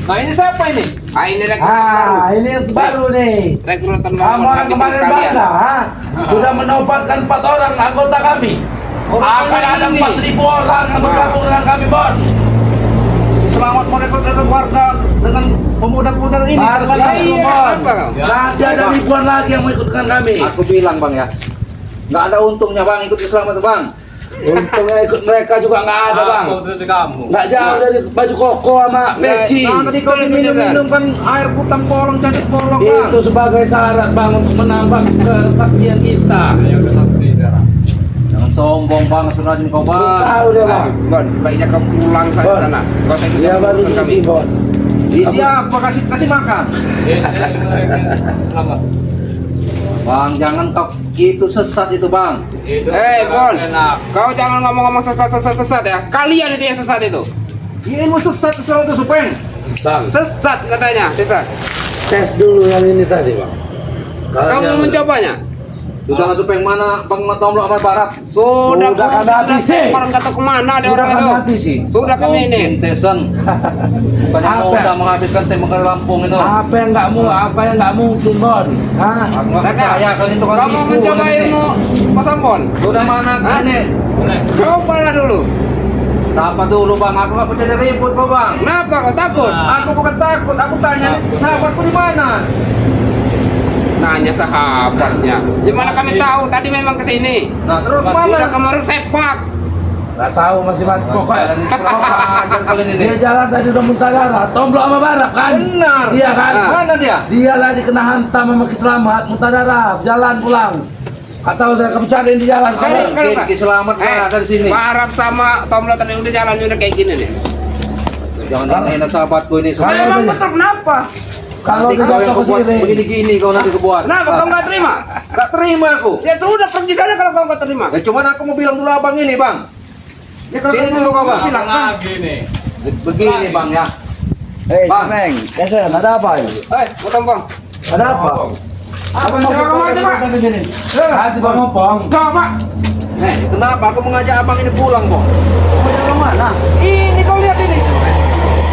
Nah ini siapa ini? Ah ini rekrutan Ini baru nih. rekrutan baru. Kamu orang kemarin bangga, sudah menobatkan 4 orang anggota kami. Akan ada 4.000 orang yang bergabung dengan kami, Bon. Selamat merekrut warga dengan pemuda-pemuda ini. Nanti ada ribuan lagi yang mau ikut dengan kami. Aku bilang bang ya, nggak ada untungnya bang ikut Islam itu bang. Untungnya ikut mereka juga nggak ada, Bang. Nggak jauh dari baju koko sama peci. Nanti kalau minum kan air putang polong, cantik polong bang. Itu sebagai syarat, Bang, untuk menambah kesaktian kita. Jangan sombong bang, sunajin kau bang. Tahu deh, Bang. Bon, sebaiknya kau pulang saja Bon. sana. Kau saya Dia baru isi, Bon. Siapa kasih makan? Bang, jangan kau itu sesat itu bang. Bon, kau jangan ngomong-ngomong sesat ya. Kalian itu yang sesat itu. Ini ilmu sesat itu supeng. Bang, Sesat katanya, sesat. tes dulu yang ini tadi, Bang. Kamu mencobanya? Sudah supeng mana bang Matomlo sama Barat? Sudah kan habisi. orang kata kemana ada Sudah orang kan itu? habisi. Sudah kami ini. Intesen. Bukannya Apa? mau udah menghabiskan tim ke Lampung itu. Apa yang nggak mungkin, Bon? Hah? Aku nggak percaya kalian itu kan Kamu tipu. mencoba kalian ini. ilmu pasambon? Sudah mana Hah? ini? Cobalah dulu. Sapa dulu bang, aku nggak percaya ribut kok bang. Kenapa kau takut? Aku bukan takut, aku tanya sahabatku di mana? Nanya sahabatnya. Gimana kami tahu? Tadi memang ke sini. Nah terus Sudah mana? kemarin sepak. Nggak tahu masih mati pokoknya. Ajar kalian ini. Dia jalan tadi udah muntah darah, tomblok sama Barat kan? Benar. Iya kan? Nah. Mana dia? Dia lagi kena hantam sama Ki Selamat, muntah darah, jalan pulang. Atau saya kamu cariin di jalan. Kalau Kalau Ki Selamat nggak ada di sini. Barak sama Tomlo tadi udah jalan udah kayak gini nih. Jangan hina sahabatku ini. Kalau Soalnya emang betul kenapa? Kalau nanti kita kau yang ke kebuat sini, begini-gini kau nanti kebuat. Kenapa kau nggak terima? Nggak terima aku. Ya sudah pergi saja kalau kau nggak terima. Ya cuman aku mau bilang dulu abang ini bang. Ya kalau Sini kau dulu, mau Bang. silakan. Begini bang ya. hei, Bang. Bang, Kesen, ada apa ini? Potong bang. Ada apa? Apa yang kamu aja pak? di sini? Hati Bang Opong. Coba. Kenapa aku mengajak abang ini pulang bang? Mau jalan mana? Ini kau lihat ini.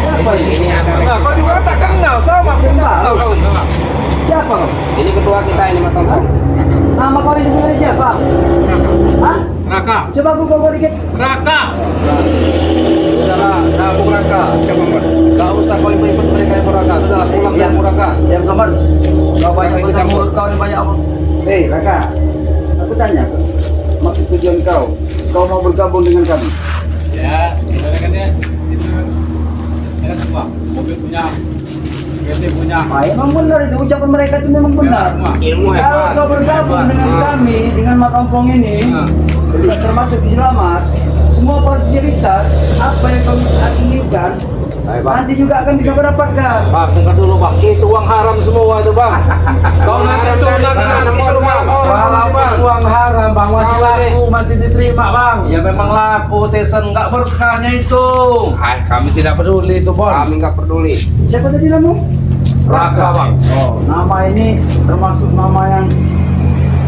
Siapa ini? Ini ada. Nah kau juga tak kenal sama aku tak kenal kau. Siapa kau? Ini ketua kita ini Pak Tompong. Nama kau ini sebenarnya siapa? Hah? Raka. Coba kau dikit. Raka. Sudahlah, dah aku Raka. Coba bang. Gak usah kau ikut mereka yang Raka. Sudahlah pulang yang Raka. Diam kamu. Kau banyak Ikut ikut campur. mulut kau ini banyak apa? Hei Raka, aku tanya, maksud tujuan kau mau bergabung dengan kami? Ya, kan ya. Itu kan semua mobil punya, PT punya. Nah, emang benar itu ucapan mereka itu memang benar. Ilmu Kalau hebat. kau bergabung dengan kami, dengan Mak Ompong ini, termasuk Ki Selamat, semua fasilitas apa yang kau inginkan, nanti juga akan bisa mendapatkan. Bang, dengar dulu bang, itu uang haram semua itu bang. Kau nanti sunat nanti suruh orang bang. Uang haram bang, masih laku, masih diterima bang. Ya memang laku, Tesen nggak berkahnya itu. Kami tidak peduli itu Bon. Kami nggak peduli. Siapa tadi kamu? Raka bang. Oh, nama ini termasuk nama yang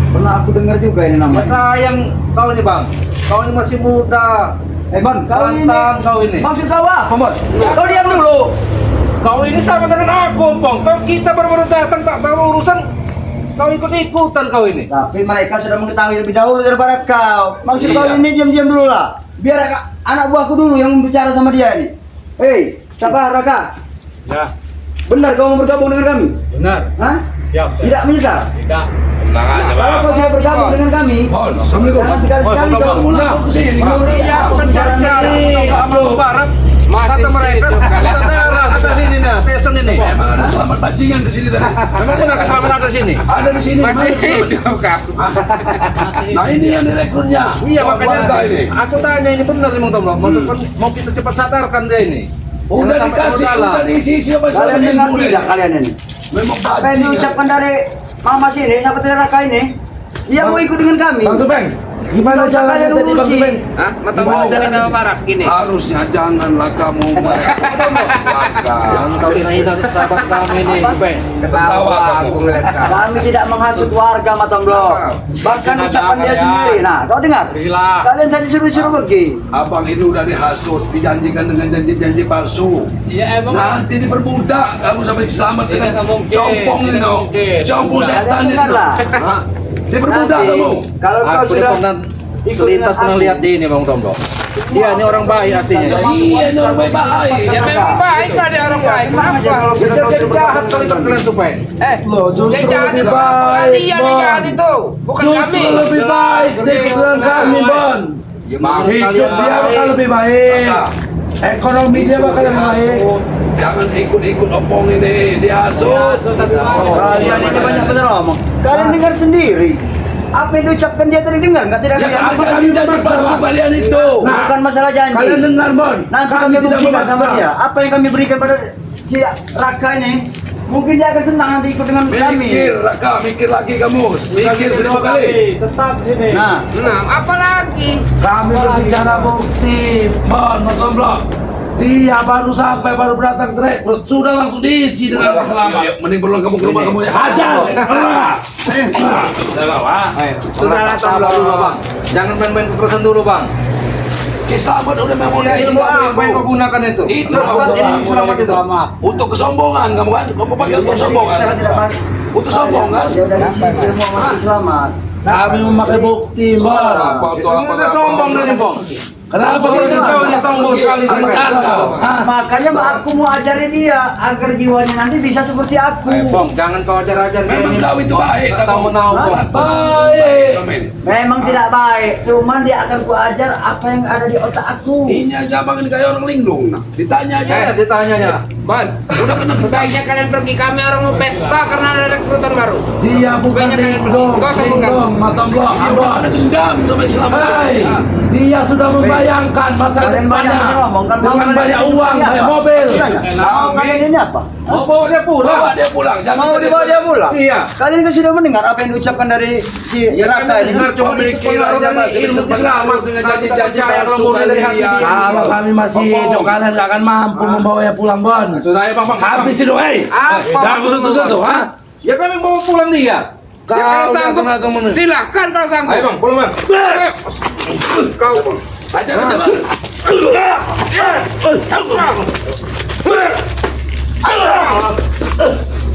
pernah aku dengar juga ini Ya namanya. sayang kau ini bang, kau ini masih muda. Bang, kau ini Mantan kau ini. maksud kau apa, Bon? Kau diam dulu. Kau ini sama dengan aku, Pong. Kau kita baru-baru datang tak tahu urusan. Kau ikut-ikutan kau ini. Tapi mereka sudah mengetahui lebih dahulu daripada kau. Maksud Iya. kau ini diam-diam dulu lah. Biar anak buahku dulu yang bicara sama dia ini. Hei, siapa Raka? Ya, Benar kau mau bergabung dengan kami? benar. Hah? Siap. Tidak menyesal? Tidak. Kalau kau sudah bergabung dengan kami, jangan sekali-sekali kau pulang ke sini. Iya, benar sekali. Kamu Barat. Masih Kata mereka, hidup, kalian. kata daerah, kata sini nah, Tesen ini. Emang ada selamat bajingan di sini tadi. Memang benar keselamatan ada di sini. Ada di sini. Masih mana keselamatan? hidup kamu. Nah ini yang direkrutnya. Iya Warga makanya ini. aku tanya ini benar nih Bang Tomlo. Maksudnya mau kita cepat sadarkan dia ini. Udah Jangan sampai dikasih, salah. udah diisi sama Kalian dengar tidak kalian ini? Memang Apa yang bajingan. diucapkan dari Mama sini, siapa tidak Raka ini? Dia mau ikut dengan kami. Bang Supeng, Gimana Nggak usah caranya kalian tadi Bang urusin. Subeng? Hah? Mata dari sama barat gini. Harusnya janganlah kamu Jangan kau hina-hina sahabat kami nih, Subeng. Ketawa aku ngeliat kamu. Kami tidak menghasut warga Matomblo. Bahkan ucapan dia sendiri. Nah, kau dengar? Gila. Kalian saja suruh-suruh pergi. Abang ini udah dihasut, dijanjikan dengan janji-janji palsu. Iya emang. Nanti diperbudak kamu sampai selamat dengan Tidak mungkin, compong ini tidak dong. mungkin. Compong setan Kalian ini dengarlah. dong. Hah? Diperbudak Nanti, kamu. kalau kau Aku sudah pernah ikut selintas dengan pernah aku. lihat di ini Bang Tombo. Dia ini orang baik aslinya. Ya iya ini orang baik-baik. Ya memang baik lah dia orang baik. Tenang aja Kenapa? kalau Dia kita tahu jadi jahat kali kalian Subeng. Loh, Yang justru jahat lebih itu apa? baik, Kalian yang Bon. jahat itu, bukan kami. Justru lebih baik dengan kami, Bon. Ya, Bang, Hidup dia bakal lebih baik. Maka, Ekonomi dia bakal lebih baik. dihasut. Jangan ikut-ikut opong ini, dihasut. Kalian ini banyak benar ngomong. Kalian dengar sendiri. Apa yang diucapkan dia tadi dengar? Nggak tidak Ya kalian apa dengar? kami jadi palsu kalian itu? Nah, Bukan masalah janji. Kalian dengar, Bon. Nanti kami tidak buktikan sama memaksa. dia. Apa yang kami berikan pada si Raka ini, mungkin dia akan senang nanti ikut dengan kami. Mikir, Raka, mikir lagi kamu. Mikir 1000 kali. Tetap sini. Nah, Nah, apa lagi? Kami berbicara bukti, Bon, nonton blog. Dia baru sampai, baru datang rekrut, sudah langsung diisi dengan selamat. Ya, mending pulang kamu ke rumah kamu ya. Hajar, keluar. Saya bawa. Sudahlah, Sabar Tombo. dulu Bang. Jangan main-main kekerasan dulu Bang. Kisahmu udah memulai Ilmu apa yang kau gunakan itu? Itu Ilmu selamat itu. untuk kesombongan kamu kan? Kamu pakai untuk kesombongan. saya tidak bahas. Untuk sombong kan? Dia udah diisi ilmu mati selamat. Kami memakai bukti, Bon. Apa tuh apa? Sebenarnya sombong dari Bang. Kenapa Kau ini kau kau sombong sekali. Hah? Makanya aku mau ajarin dia agar jiwanya nanti bisa seperti aku. Bang, jangan kau ajar-ajar Memang kau itu baik Tak tahu kamu. menau. Hah? Baik. Sama ini. Memang tidak baik, cuman dia akan kuajar apa yang ada di otak aku. Ini aja abang ini kayak orang linglung. Nah, ditanya aja. Ya, ditanyanya. Ban, Udah kena sebaiknya kalian pergi. Kami orang mau pesta karena ada rekrutan baru. Dia bukan Banyak yang linglung, pergi. Kau sambung, linglung, mata blok, Iya, udah kena dendam sampai selamat. Hei, Nah, dia sudah membayangkan masa Kalian banyak depannya ngomong kan dengan banyak uang, kayak mobil. Mau kalian ini apa? Mau bawa dia pulang. bawa dia pulang. Jangan Mau dibawa dia pulang? Iya. Kalian kan sudah mendengar apa yang diucapkan dari si Ya kan Raka ini? dengar cuma Mikir aja masih ilmu selamat dengan janji-janji palsu dari hati. kalian. Kalau kami masih hidup, kalian gak akan mampu membawanya pulang, Bon. Sudah ya Bang. Habis itu, Apa? jangan satu-satu, ha? Ya kami bawa pulang dia. Ya, kalau sanggup, datang menurut. silahkan kalau sanggup. Ayo Bang, pulang Bang. Kau Ajar aja bang.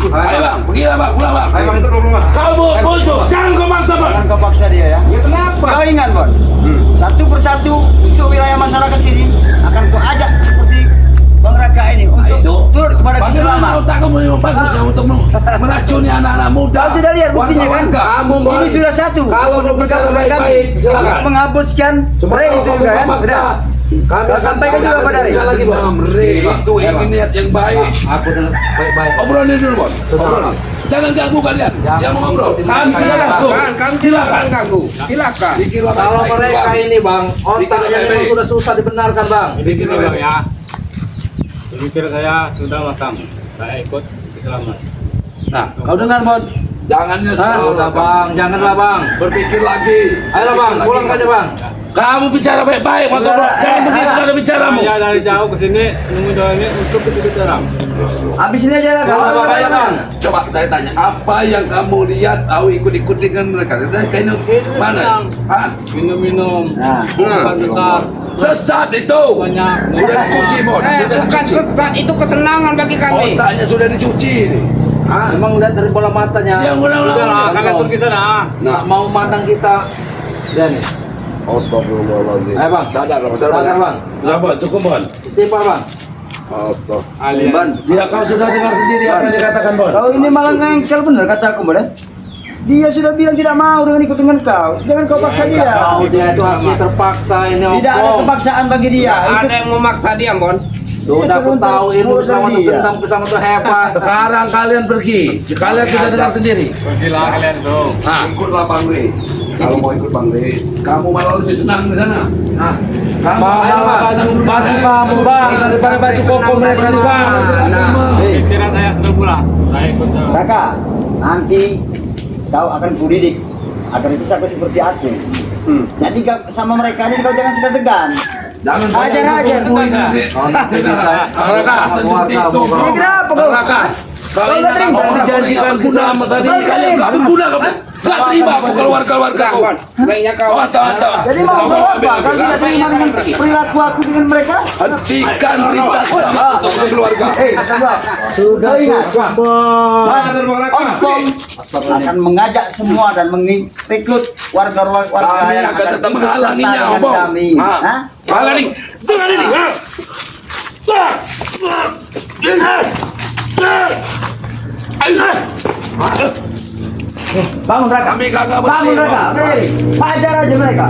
Ayo bang, pergilah bang, pulang bang. Ayo Bang, itu pulang Bang. Kamu muncul, jangan kau maksa, Bon. Jangan kau paksa dia ya. Ya kenapa? Kau ingat, Bon? Satu persatu untuk wilayah masyarakat sini akan ku ajak seperti Bang Raka ini untuk turut kepada Bagaimana keselamat. otak kamu yang bagusnya untuk meracuni anak-anak muda? Kau sudah lihat buktinya kan? Warga-warga. Kamu, Bon. Ini sudah satu. Kalau mau bicara baik-baik, silakan. Menghapuskan Cuma Ray kalau itu kamu juga kan? memaksa, Sudah. kami Kau akan sampaikan juga pada Ray. sekali lagi, Bon. Namre, itu ingin niat yang baik. Aku dengar baik-baik. Obrolin dulu, Bon. Obrolin. Jangan ganggu kalian. Yang mau ngobrol. Kami tidak ganggu. Kami Silakan. ganggu. Silakan. Pikirlah Kalau baik-baik, mereka Bang. ini Bang, otaknya Pikirlah memang baik-baik. sudah susah dibenarkan Bang. Pikirlah Bang baik-baik. ya. Pemikir saya sudah matang. Saya ikut selamat. Nah, kau dengar, Bon. Jangan nyesal. Udah Bang, janganlah Bang. Berpikir lagi. Ayo Bang, Berpikir pulang lagi. saja Bang. Kamu bicara baik-baik, Mas Bro. Jangan begitu ada bicaramu. Saya dari jauh ke sini nunggu doanya untuk ketemu orang. Habis ini aja lah. Kalau Kalau Bang, ayo Bang. Coba saya tanya, apa yang kamu lihat? Aku ikut-ikut dengan mereka. Udah kayaknya mana? Hah? Minum-minum. Nah. Bukan besar. Sesat itu. Banyak. Sudah dicuci, Bon. Sudah Bukan dicuci. sesat, itu kesenangan bagi kami. Otaknya sudah dicuci ini. Hah? Memang lihat dari bola matanya. Yang ulang-ulang. Udahlah, kalian pergi sana. Nggak mau mandang kita. Dia nih. Astagfirullahaladzim. Ayo Bang. Sadar, Bang. Sadar Sadar, Bang. Apa? Cukup, Bon. Istighfar Bang. Astagfirullah. Alias. Ban, Dia kau sudah dengar sendiri apa yang dikatakan, Bon. kau ini malah ngengkel bener kata aku, boleh? Dia sudah bilang tidak mau dengan ikut dengan kau. Jangan kau paksa dia. Kau dia itu asli terpaksa ini Tidak ada Om. kepaksaan bagi dia. Ada yang memaksa dia, Bon. Sudah aku tahu ilmu sama dia. tentang bersama tuh hebat. Sekarang kalian pergi. Kalian sudah dengar sendiri. Pergilah kalian tuh. Nah, Ikutlah Bang Ri. Kalau mau ikut Bang Ri, kamu malah lebih senang di sana. Nah, kamu mahal baju baju kamu, Bang, daripada baju koko mereka tuh, Bang. Pikiran saya sudah pulang. Saya ikut. Raka, nanti kau akan kudidik agar bisa kau seperti aku. Jadi sama mereka ini kau jangan segan-segan. Jangan Ajar. Raka, Ini kenapa kau? Raka, kau Kau nggak terima? dijanjikan guna sama tadi. Kalian Kamu guna kamu. Gak terima aku keluarga kau. Sebaiknya kau Tahan. Jadi mau kau apa? Kau tidak terima dengan perilaku aku dengan mereka? Hentikan ribut keluarga. Sudah ingat, Ompong akan mengajak semua dan merekrut warga-warga Kami yang akan tetap ikut menghalanginya, serta dengan Ompong. kami. Hah? Halangi. Dengar ini. Bangun Raka. Kami kagak Bangun berhenti. Raka. Berdiri. Hajar aja mereka.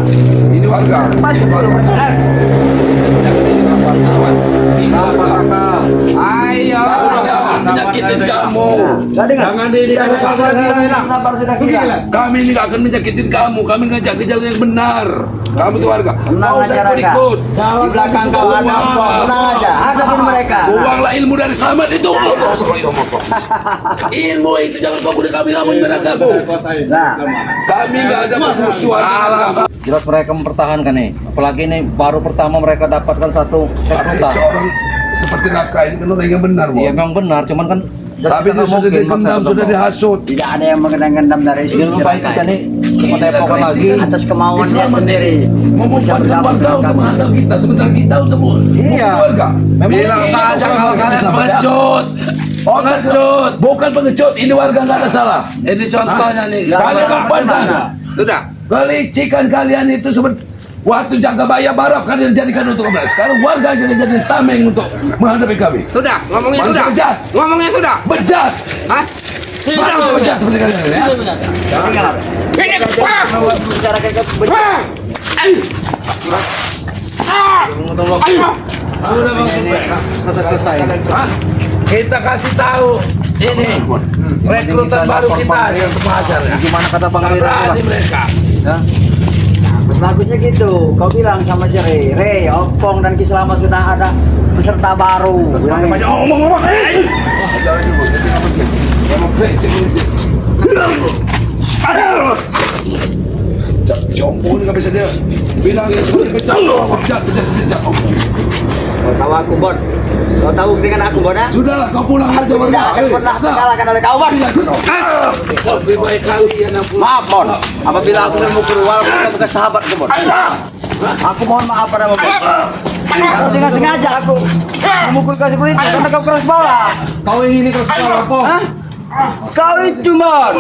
Ini warga. Pasti baru mereka. Ayo. Aku tidak akan menyakitin kamu. Gak dengar? Jangan didikan. Sabar sudah kita. Kami ini gak akan menyakitin kamu. Kami ngajak ke jalan yang benar. Kamu tuh warga. Tenang Mau aja saya Raka. ikut. Di belakang kau ada Ompong. Tenang aja. Hadapin mereka. Buanglah ilmu dari selamat itu. Ilmu itu jangan kau gunakan kami ngomongin pada kamu. Nah. Kami gak ada permusuhan dengan kamu. Jelas mereka mempertahankan nih. Apalagi ini baru pertama mereka dapatkan satu rekrutan. Seorang seperti Raka ini kan orang yang benar, Iya Bang. memang benar, cuman kan Tapi dia sudah digendam, sudah dihasut. Tidak ada yang mengendam dari Dia sini. lupa kita nih cepat epokan lagi. Atas kemauan dia sendiri. Membubarkan warga untuk menghadap kita, sebentar kita untuk Iya. warga. Bilang saja kalau kalian pengecut. Pengecut. Bukan pengecut, ini warga nggak ada salah. Ini contohnya nih. Kalian umpankan, Sudah. kelicikan kalian itu seperti waktu Jagabaya Baraf kalian jadikan untuk kami. Sekarang warga jadi tameng untuk menghadapi kami. Sudah. Ngomongnya Bangsa sudah. bejat. Ngomongnya sudah. Bejat, Hah? bangsa bejat seperti kalian ya. Ini Bicara kayak Sudah Bang selesai. Kita kasih tahu ini rekrutan baru kita yang pengajar ya. Gimana kata Bang Rida? Berani mereka. Bagusnya gitu. Kau bilang sama si Re, Ompong dan Kislama sudah ada peserta baru. Banyak ngomong-ngomong. Jompong nggak bisa dia bilang ya seperti bejat. Kau tahu aku Bon. Kau tahu dengan aku Bon ya? Sudahlah, kau pulang aja. Aku tidak akan pernah terkalahkan oleh kau Bon. Lebih baik kalian yang pulang. Maaf Bon. Apabila aku memukul walaupun kau bukan sahabat aku Bon. Aku mohon maaf pada Bon. Aku dengan sengaja aku memukul kau seperti itu karena kau keras kepala. Kau ini keras kepala apa? Hah? Kau itu Bon.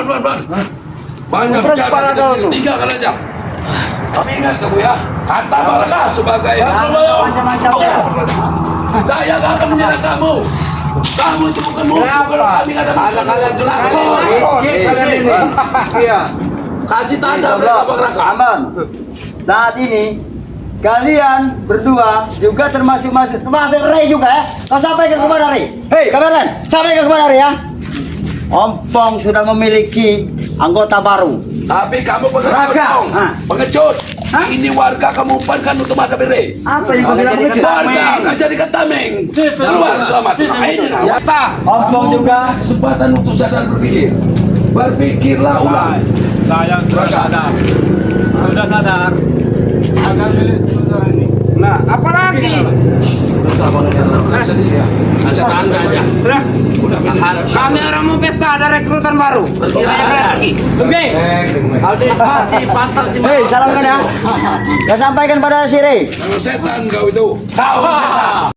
Banyak Terus bicara kepala kau tuh. tiga kali aja. Kami ingat kamu ya. Kata mereka sebagai Macam-macam ya. saya gak akan menyerang kamu. Kamu itu bukan musuh kalau kami gak ada musuh. Kalian jelako. Kalian ini. Iya. Kasih tanda mereka Bang Raka. Aman. Saat ini kalian berdua juga termasuk Ray juga ya. Kau sampaikan kepada Ray. Hei, kabaran. Sampaikan kepada Ray ya. Ompong sudah memiliki anggota baru. Tapi kamu pengecut Raka. dong. Hah? Pengecut. Ini warga kamu umpankan untuk menghadapi Rey. Apa yang kau bilang begitu? Warga nggak jadikan tameng. Keluar selamat. Nah, ini nah. Nyata. Ompong juga. Kesempatan untuk sadar berpikir. Berpikirlah ulang. Saya sudah sadar. Sudah sadar. Akan milik saudara ini. Nah, apalagi? Sudah. Kami orang mau pesta, ada rekrutan baru. Silahkan kalian pergi. Aldi mati pantat si Hei, salamkan ya. Kau sampaikan pada si Ray. Setan kau itu. Kau.